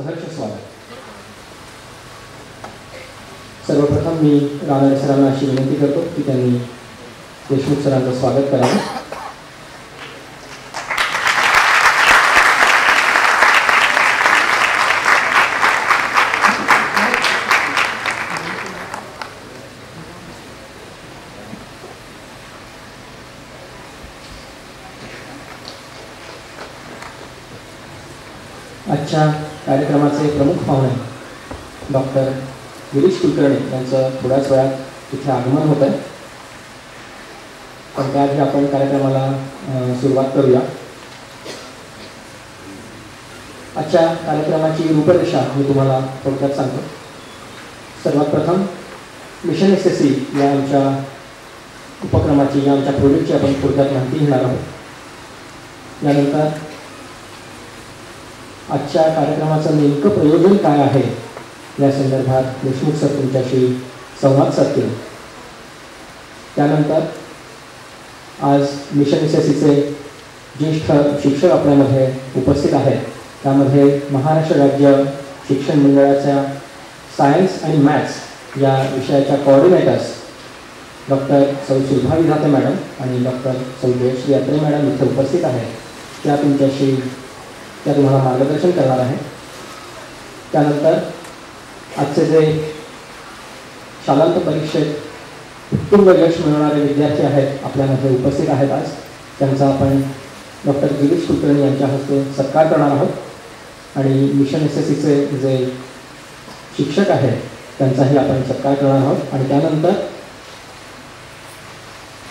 सहर्ष स्वागत. सर्वप्रथम मी रानडे सरांना अशी विनंती करतो की त्यांनी देशमुख सरांचं स्वागत करावे. आजच्या कार्यक्रमाचे प्रमुख पाहुणे डॉक्टर गिरीश कुलकर्णी यांचं थोड्याच वेळात इथे आगमन होत आहे. पण त्याआधी आपण कार्यक्रमाला सुरुवात करूया. आजच्या कार्यक्रमाची रूपरेषा मी तुम्हाला थोडक्यात सांगतो. सर्वात प्रथम मिशन SSC या आमच्या उपक्रमाची या आमच्या प्रोजेक्टची आपण थोडक्यात माहिती घेणार आहोत. यानंतर आजच्या कार्यक्रमाचं नेमकं प्रयोजन काय आहे या संदर्भात देशमुख सर तुमच्याशी संवाद साधतील. त्यानंतर आज मिशन SSCचे ज्येष्ठ शिक्षक आपल्यामध्ये उपस्थित आहेत. त्यामध्ये महाराष्ट्र राज्य शिक्षण मंडळाच्या सायन्स आणि मॅथ्स या विषयाच्या कोऑर्डिनेटर्स डॉक्टर सौ सुलभा विधाते मॅडम आणि डॉक्टर सौ जयश्री अत्रे मॅडम इथे उपस्थित आहेत. त्या तुम्हाला मार्गदर्शन करणार आहे. त्यानंतर आजचे जे शालांत परीक्षेत उत्तुंग यश मिळवणारे विद्यार्थी आहेत आपल्यामध्ये उपस्थित आहेत आज. त्यांचा आपण डॉक्टर गिरीश कुलकर्णी यांच्या हस्ते सत्कार करणार आहोत. आणि मिशन SSCचे जे शिक्षक आहेत त्यांचाही आपण सत्कार करणार आहोत. आणि त्यानंतर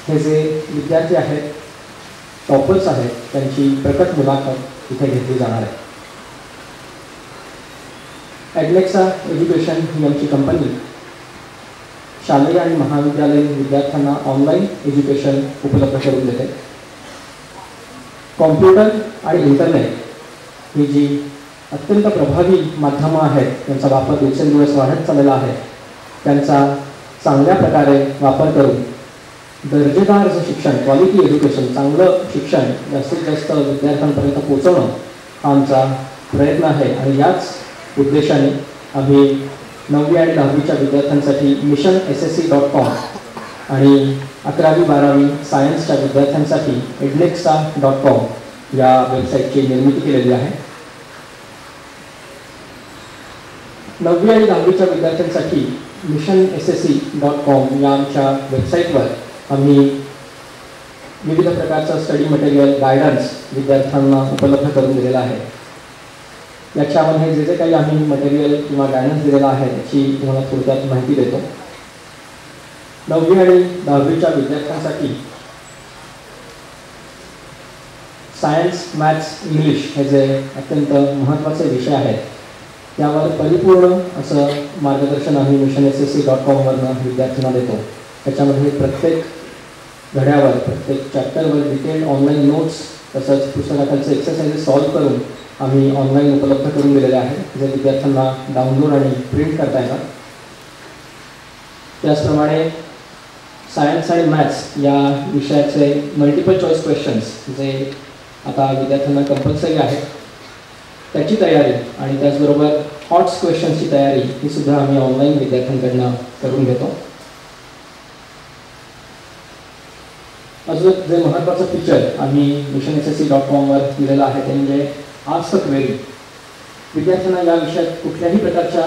हे जे विद्यार्थी आहेत टॉपर्स आहेत त्यांची प्रकट मुलाखत इथे घेतली जाणार आहे. ॲडलेक्सा एज्युकेशन ही आमची कंपनी शालेय आणि महाविद्यालयीन विद्यार्थ्यांना ऑनलाईन एज्युकेशन उपलब्ध करून देते. कॉम्प्युटर आणि इंटरनेट ही जी अत्यंत प्रभावी माध्यमं आहेत त्यांचा वापर दिवसेंदिवस वाढत चाललेला आहे. त्यांचा चांगल्या प्रकारे वापर करून दर्जेदार जे शिक्षण क्वालिटी एज्युकेशन चांगलं शिक्षण जास्तीत जास्त विद्यार्थ्यांपर्यंत पोहोचवणं हा आमचा प्रयत्न आहे. आणि याच उद्देशाने आम्ही 9वी आणि 10वीच्या विद्यार्थ्यांसाठी मिशन SSC.com आणि 11वी 12वी सायन्सच्या विद्यार्थ्यांसाठी edlexa.com या वेबसाईटची निर्मिती केलेली आहे. 9वी आणि 10वीच्या विद्यार्थ्यांसाठी मिशन SSC.com या आमच्या वेबसाईटवर आम्ही विविध प्रकारचं स्टडी मटेरियल गायडन्स विद्यार्थ्यांना उपलब्ध करून दिलेलं आहे. याच्यामध्ये जे काही आम्ही मटेरियल किंवा गायडन्स दिलेलं आहे त्याची तुम्हाला थोडक्यात माहिती देतो. 9वी आणि 10वीच्या विद्यार्थ्यांसाठी सायन्स मॅथ्स इंग्लिश हे जे अत्यंत महत्त्वाचे विषय आहेत त्यावर परिपूर्ण असं मार्गदर्शन आम्ही मिशन SSC.com वरनं विद्यार्थ्यांना देतो. त्याच्यामध्ये प्रत्येक धड्यावर प्रत्येक चॅप्टरवर डिटेल्ड ऑनलाईन नोट्स तसंच पुस्तकाखालचे एक्सरसाइजेस सॉल्व्ह करून आम्ही ऑनलाईन उपलब्ध करून दिलेले आहे जे विद्यार्थ्यांना डाउनलोड आणि प्रिंट करता येतात. त्याचप्रमाणे सायन्स आणि मॅथ्स या विषयाचे मल्टिपल चॉईस क्वेश्चन्स जे आता विद्यार्थ्यांना कंपल्सरी आहेत त्याची तयारी आणि त्याचबरोबर हॉट्स क्वेश्चन्सची तयारी ही सुद्धा आम्ही ऑनलाईन विद्यार्थ्यांकडनं करून घेतो. अजून जे महत्त्वाचं फीचर आम्ही मिशन SSC.com वर दिलेलं आहे ते म्हणजे आस्क अ क्वेरी. विद्यार्थ्यांना या विषयात कुठल्याही प्रकारच्या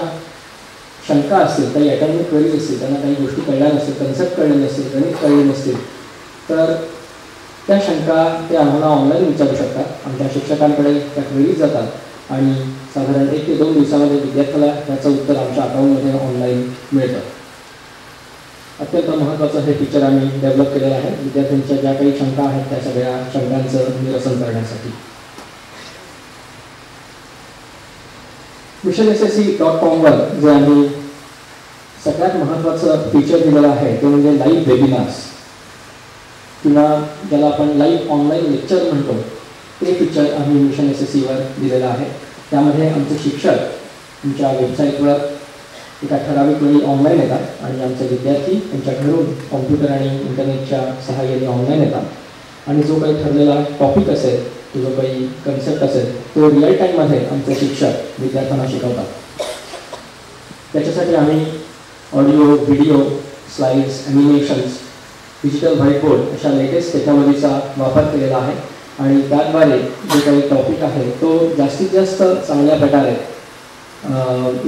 शंका असतील काही अकॅडमिक क्वेरीज असतील त्यांना काही गोष्टी कळल्या नसतील कन्सेप्ट कळले नसतील गणित कळले नसतील तर त्या शंका ते आम्हाला ऑनलाईन विचारू शकतात. आमच्या शिक्षकांकडे त्या क्वेरीज जातात आणि साधारण 1 ते 2 दिवसामध्ये विद्यार्थ्याला त्याचं उत्तर आमच्या अकाउंटमध्ये ऑनलाईन मिळतं. अत्यंत महत्त्वाचं हे फीचर आम्ही डेव्हलप केलेलं आहे विद्यार्थ्यांच्या ज्या काही शंका आहेत त्या सगळ्या शंकांचं निरसन करण्यासाठी. मिशन SSC.com वर जे आम्ही सगळ्यात महत्त्वाचं फीचर दिलेलं आहे ते म्हणजे लाईव्ह वेबिनार्स किंवा ज्याला आपण लाईव्ह ऑनलाईन लेक्चर म्हणतो ते फीचर आम्ही मिशन SSCवर दिलेलं आहे. त्यामध्ये आमचे शिक्षक तुमच्या वेबसाईटवर एका ठराविक वेळी ऑनलाईन येतात आणि आमचे विद्यार्थी त्यांच्या घरून कॉम्प्युटर आणि इंटरनेटच्या सहाय्याने ऑनलाईन येतात आणि जो काही ठरलेला टॉपिक असेल जो काही कन्सेप्ट असेल तो रिअल टाईममध्ये आमचे शिक्षक विद्यार्थ्यांना शिकवतात. त्याच्यासाठी आम्ही audio, video, slides, animations, digital whiteboard अशा लेटेस्ट टेक्नॉलॉजीचा वापर केलेला आहे आणि त्याद्वारे जो काही टॉपिक आहे तो जास्तीत जास्त चांगल्या प्रकारे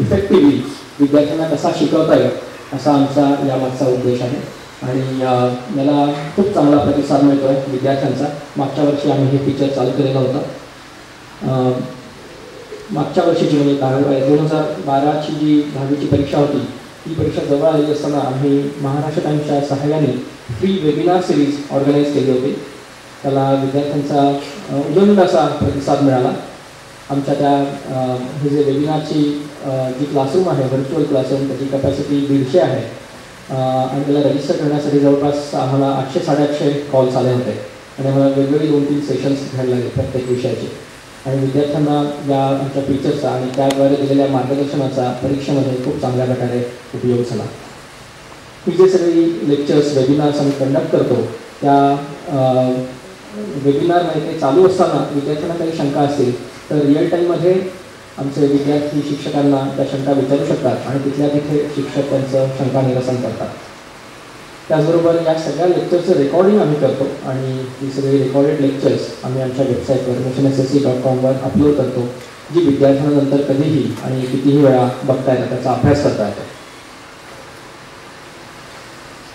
इफेक्टिव्हली विद्यार्थ्यांना कसा शिकवता येईल असा आमचा यामागचा उद्देश आहे. आणि याला खूप चांगला प्रतिसाद मिळतो आहे विद्यार्थ्यांचा. मागच्या वर्षी आम्ही हे फीचर चालू केलेलं होतं. मागच्या वर्षीची म्हणजे 2012ची जी 10वीची परीक्षा होती ती परीक्षा जवळ आली असताना आम्ही महाराष्ट्र टाइम्सच्या सहाय्याने फ्री वेबिनार सिरीज ऑर्गनाईज केली होती. त्याला विद्यार्थ्यांचा उदंड असा प्रतिसाद मिळाला. आमच्या त्या हे जे वेबिनारची जी क्लासरूम आहे, व्हर्च्युअल क्लासरूम, त्याची कॅपॅसिटी 150 आहे आणि त्याला रजिस्टर करण्यासाठी जवळपास आम्हाला 800-850 कॉल्स आले होते आणि आम्हाला वेगवेगळी 2-3 सेशन्स घ्यायला लागले प्रत्येक विषयाचे. आणि विद्यार्थ्यांना या आमच्या फीचर्सचा आणि त्याद्वारे दिलेल्या मार्गदर्शनाचा परीक्षेमध्ये खूप चांगल्या प्रकारे उपयोग झाला. ही जे सगळी लेक्चर्स, वेबिनार्स आम्ही कंडक्ट करतो त्या वेबिनारमध्ये ते चालू असताना विद्यार्थ्यांना काही शंका असतील तर रिअल टाईममध्ये आमचे विद्यार्थी शिक्षकांना त्या शंका विचारू शकतात आणि तिथल्या तिथे शिक्षक त्यांचं शंका निरसन करतात. त्याचबरोबर या सगळ्या लेक्चरचं रेकॉर्डिंग आम्ही करतो आणि ही सगळी रेकॉर्डेड लेक्चर्स आम्ही आमच्या वेबसाईटवर missionssc.com वर अपलोड करतो, जी विद्यार्थ्यांना नंतर कधीही आणि कितीही वेळा बघता येतं, त्याचा अभ्यास करता येतो.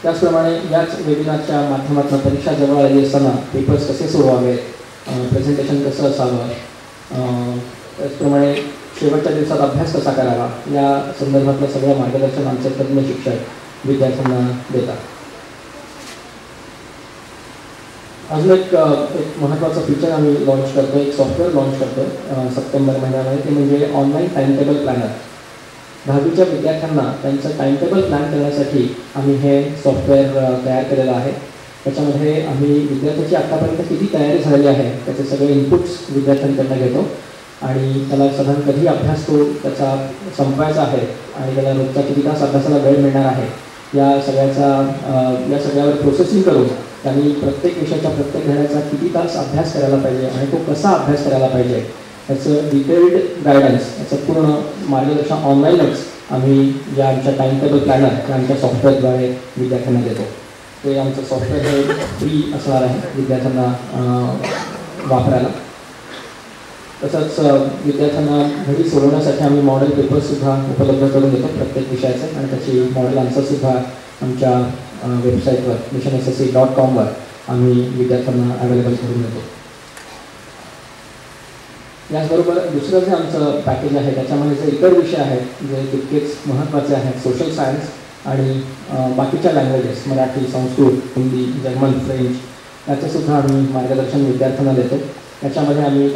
त्याचप्रमाणे याच वेबिनारच्या माध्यमातून परीक्षा जवळ आली असताना पेपर्स कसे सोडवावेत, प्रेझेंटेशन कसं असावं, त्याचप्रमाणे शेवटच्या दिवसात अभ्यास कसा करावा या संदर्भातलं सगळं मार्गदर्शन आमचे तज्ज्ञ शिक्षक विद्यार्थ्यांना देतात. अजून एक महत्त्वाचं फीचर आम्ही लॉन्च करतो, एक सॉफ्टवेअर लॉन्च करतो सप्टेंबर महिन्यामध्ये, ते म्हणजे ऑनलाईन टाईमटेबल प्लॅनर. 10वीच्या विद्यार्थ्यांना त्यांचं टाईमटेबल प्लॅन करण्यासाठी आम्ही हे सॉफ्टवेअर तयार केलेलं आहे. त्याच्यामध्ये आम्ही विद्यार्थ्याची आत्तापर्यंत किती तयारी झालेली आहे त्याचे सगळे इनपुट्स विद्यार्थ्यांकडून घेतो आणि त्याला साधारण कधी अभ्यास तो त्याचा संपवायचा आहे आणि त्याला रोजचा किती तास अभ्यासाला वेळ मिळणार आहे या सगळ्यावर प्रोसेसिंग करून त्यांनी प्रत्येक विषयाच्या प्रत्येक धड्याचा किती तास अभ्यास करायला पाहिजे आणि तो कसा अभ्यास करायला पाहिजे याचं डिटेल्ड गायडन्स, याचं पूर्ण मार्गदर्शन ऑनलाईनच आम्ही या आमच्या टाईमटेबल प्लॅनर या आमच्या सॉफ्टवेअरद्वारे विद्यार्थ्यांना देतो. ते आमचं सॉफ्टवेअर हे फ्री असणार आहे विद्यार्थ्यांना वापरायला. तसंच विद्यार्थ्यांना घरी सोडवण्यासाठी आम्ही मॉडेल पेपर्ससुद्धा उपलब्ध करून देतो प्रत्येक विषयाचे आणि त्याची मॉडेल आन्सरसुद्धा आमच्या वेबसाईटवर missionssc.com वर आम्ही विद्यार्थ्यांना अवेलेबल करून देतो. याचबरोबर दुसरं जे आमचं पॅकेज आहे त्याच्यामध्ये जे इतर विषय आहेत जे तितकेच महत्त्वाचे आहेत, सोशल सायन्स आणि बाकीच्या languages, Marathi, Sanskrit, Hindi, German, French, याचंसुद्धा आम्ही मार्गदर्शन विद्यार्थ्यांना देतो. त्याच्यामध्ये आम्ही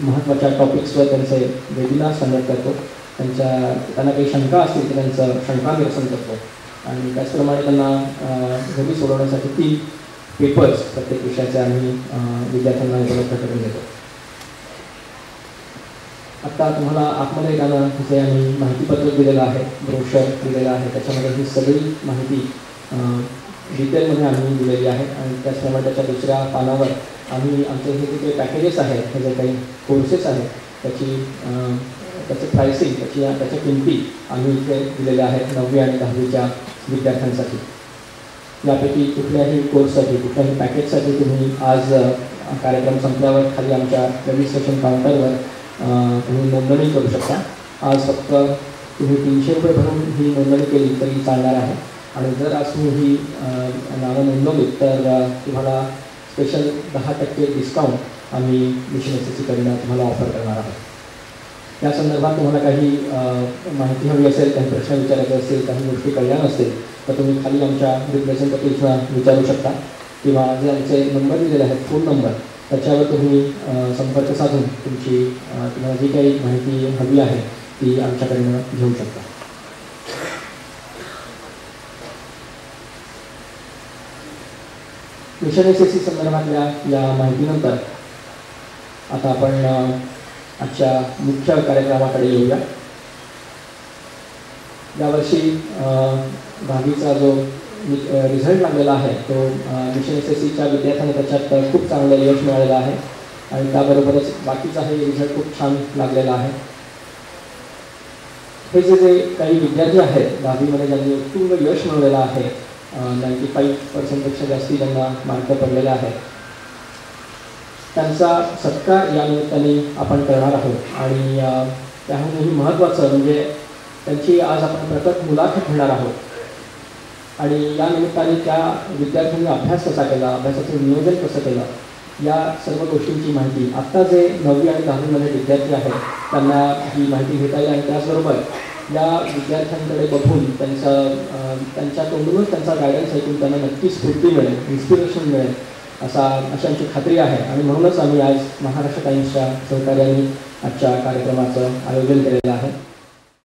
महत्त्वाच्या टॉपिक्सवर त्यांचे वेबिनार्स कंडक्ट करतो. त्यांना काही शंका असतील तर त्यांचं शंका निरसन करतो आणि त्याचप्रमाणे त्यांना घरी सोडवण्यासाठी 3 पेपर्स प्रत्येक विषयाचे आम्ही विद्यार्थ्यांना उपलब्ध करून देतो. आत्ता तुम्हाला आतमध्ये येताना जे आम्ही माहितीपत्रक दिलेलं आहे, ब्रोशर दिलेलं आहे, त्याच्यामध्ये ही सगळी माहिती डिटेलमध्ये आम्ही दिलेली आहे आणि त्याचप्रमाणे त्याच्या दुसऱ्या पानावर आम्ही आमचे हे जे काही पॅकेजेस आहेत, हे जे काही कोर्सेस आहेत त्याचं प्राइसिंग, त्याच्या किमती आम्ही इथे दिलेल्या आहेत 9वी आणि 10वीच्या विद्यार्थ्यांसाठी. यापैकी कुठल्याही कोर्ससाठी, कुठल्याही पॅकेजसाठी तुम्ही आज कार्यक्रम संपल्यावर खाली आमच्या रजिस्ट्रेशन काउंटरवर तुम्ही नोंदणी करू शकता. आज फक्त तुम्ही 300 रुपये भरून ही नोंदणी केली तरी चालणार आहे आणि जर आज तुम्ही ही नावं नोंदवली तर तुम्हाला स्पेशल 10% डिस्काउंट आम्ही मिशन SSCकडनं तुम्हाला ऑफर करणार आहोत. या संदर्भात तुम्हाला काही माहिती हवी असेल, काही प्रश्न विचारायचे असतील, काही गोष्टी कळल्या नसतील तर तुम्ही खाली आमच्या रिप्रेझेंटेटिव्हला विचारू शकता किंवा जे आमचे नंबर दिलेले आहेत, फोन नंबर, त्याच्यावर तुम्ही संपर्क साधून तुम्हाला जी काही माहिती हवी आहे ती आमच्याकडनं घेऊ शकता. मिशन SSC संदर्भातल्या या माहितीनंतर आता आपण आजच्या मुख्य कार्यक्रमाकडे येऊया. यावर्षी 10वीचा जो रिझल्ट लागलेला आहे तो मिशन SSCच्या विद्यार्थ्यांना त्याच्यात खूप चांगलं यश मिळालेलं आहे. आणि त्याबरोबरच बाकीचाही रिझल्ट खूप छान लागलेला आहे. हे जे काही विद्यार्थी आहेत 10वीमध्ये ज्यांनी उत्तुंग यश मिळवलेलं आहे, 95% जास्ती त्यांना मार्क पडलेले आहेत, त्यांचा सत्कार या निमित्ताने आपण करणार आहोत. आणि त्याहूनही महत्त्वाचं म्हणजे त्यांची आज आपण प्रकट मुलाखत घेणार आहोत. आणि या निमित्ताने त्या विद्यार्थ्यांनी अभ्यास कसा केला, अभ्यासाचं नियोजन कसं केलं, या सर्व गोष्टींची माहिती आत्ता जे 9वी आणि 10वीमध्ये विद्यार्थी आहेत त्यांना ही माहिती घेता येईल. आणि त्याचबरोबर या विद्यार्थ्यांकडे बघून त्यांच्या तोंडूनच त्यांचा गायडन्स ऐकून त्यांना नक्कीच स्फूर्ती मिळेल, इन्स्पिरेशन मिळेल अशी आमची खात्री आहे. आणि म्हणूनच आम्ही आज महाराष्ट्र टाइम्सच्या सहकार्याने आजच्या कार्यक्रमाचं आयोजन केलेलं आहे.